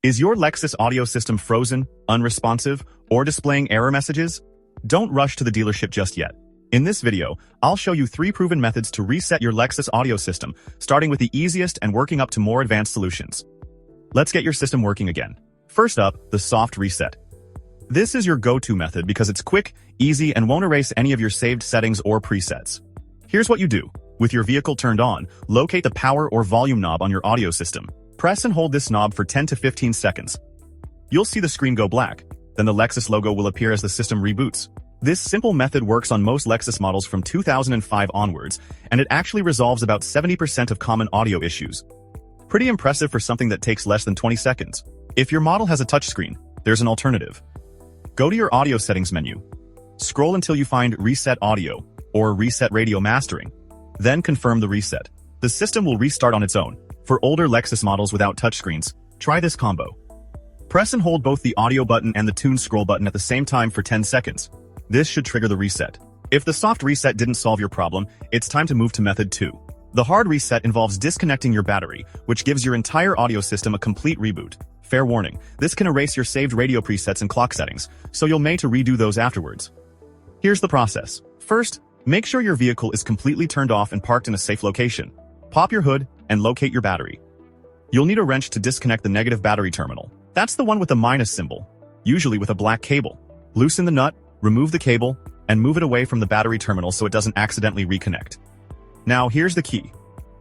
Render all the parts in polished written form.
Is your Lexus audio system frozen, unresponsive, or displaying error messages? Don't rush to the dealership just yet. In this video, I'll show you 3 proven methods to reset your Lexus audio system, starting with the easiest and working up to more advanced solutions. Let's get your system working again. First up, the soft reset. This is your go-to method because it's quick, easy, and won't erase any of your saved settings or presets. Here's what you do. With your vehicle turned on, locate the power or volume knob on your audio system. Press and hold this knob for 10 to 15 seconds. You'll see the screen go black. Then the Lexus logo will appear as the system reboots. This simple method works on most Lexus models from 2005 onwards, and it actually resolves about 70% of common audio issues. Pretty impressive for something that takes less than 20 seconds. If your model has a touchscreen, there's an alternative. Go to your audio settings menu. Scroll until you find Reset Audio or Reset Radio Mastering. Then confirm the reset. The system will restart on its own. For older Lexus models without touchscreens, try this combo. Press and hold both the audio button and the tune scroll button at the same time for 10 seconds. This should trigger the reset. If the soft reset didn't solve your problem, it's time to move to method 2. The hard reset involves disconnecting your battery, which gives your entire audio system a complete reboot. Fair warning, this can erase your saved radio presets and clock settings, so you'll need to redo those afterwards. Here's the process. First, make sure your vehicle is completely turned off and parked in a safe location. Pop your hood and locate your battery. You'll need a wrench to disconnect the negative battery terminal. That's the one with the minus symbol, usually with a black cable. Loosen the nut, remove the cable, and move it away from the battery terminal so it doesn't accidentally reconnect. Now here's the key.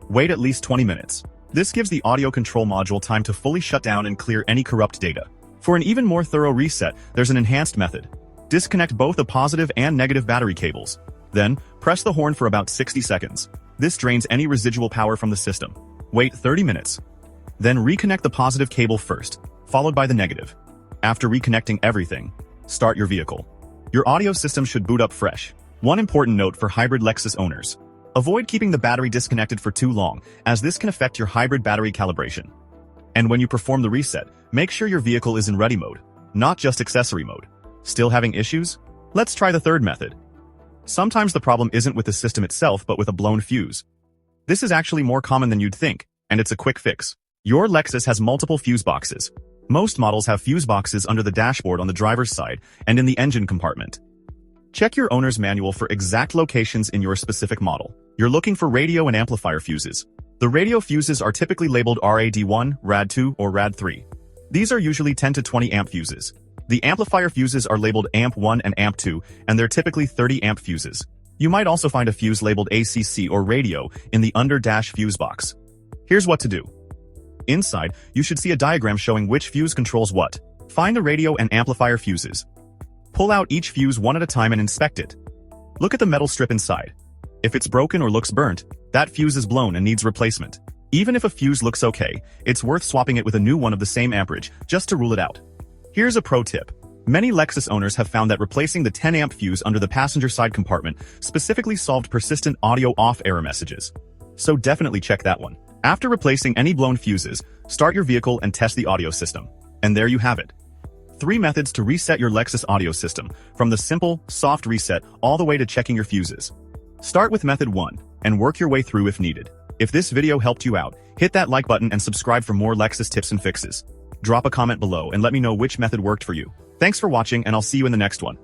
Wait at least 20 minutes. This gives the audio control module time to fully shut down and clear any corrupt data. For an even more thorough reset, there's an enhanced method. Disconnect both the positive and negative battery cables. Then, press the horn for about 60 seconds. This drains any residual power from the system. Wait 30 minutes. Then reconnect the positive cable first, followed by the negative. After reconnecting everything, start your vehicle. Your audio system should boot up fresh. One important note for hybrid Lexus owners. Avoid keeping the battery disconnected for too long, as this can affect your hybrid battery calibration. And when you perform the reset, make sure your vehicle is in ready mode, not just accessory mode. Still having issues? Let's try the third method. Sometimes the problem isn't with the system itself but with a blown fuse. This is actually more common than you'd think, and it's a quick fix. Your Lexus has multiple fuse boxes. Most models have fuse boxes under the dashboard on the driver's side and in the engine compartment. Check your owner's manual for exact locations in your specific model. You're looking for radio and amplifier fuses. The radio fuses are typically labeled RAD1, RAD2, or RAD3. These are usually 10 to 20 amp fuses. The amplifier fuses are labeled AMP1 and AMP2, and they're typically 30 amp fuses. You might also find a fuse labeled ACC or radio in the under-dash fuse box. Here's what to do. Inside, you should see a diagram showing which fuse controls what. Find the radio and amplifier fuses. Pull out each fuse one at a time and inspect it. Look at the metal strip inside. If it's broken or looks burnt, that fuse is blown and needs replacement. Even if a fuse looks okay, it's worth swapping it with a new one of the same amperage, just to rule it out. Here's a pro tip. Many Lexus owners have found that replacing the 10 amp fuse under the passenger side compartment specifically solved persistent audio off error messages. So definitely check that one. After replacing any blown fuses, start your vehicle and test the audio system. And there you have it. 3 methods to reset your Lexus audio system, from the simple, soft reset all the way to checking your fuses. Start with method 1, and work your way through if needed. If this video helped you out, hit that like button and subscribe for more Lexus tips and fixes. Drop a comment below and let me know which method worked for you. Thanks for watching, and I'll see you in the next one.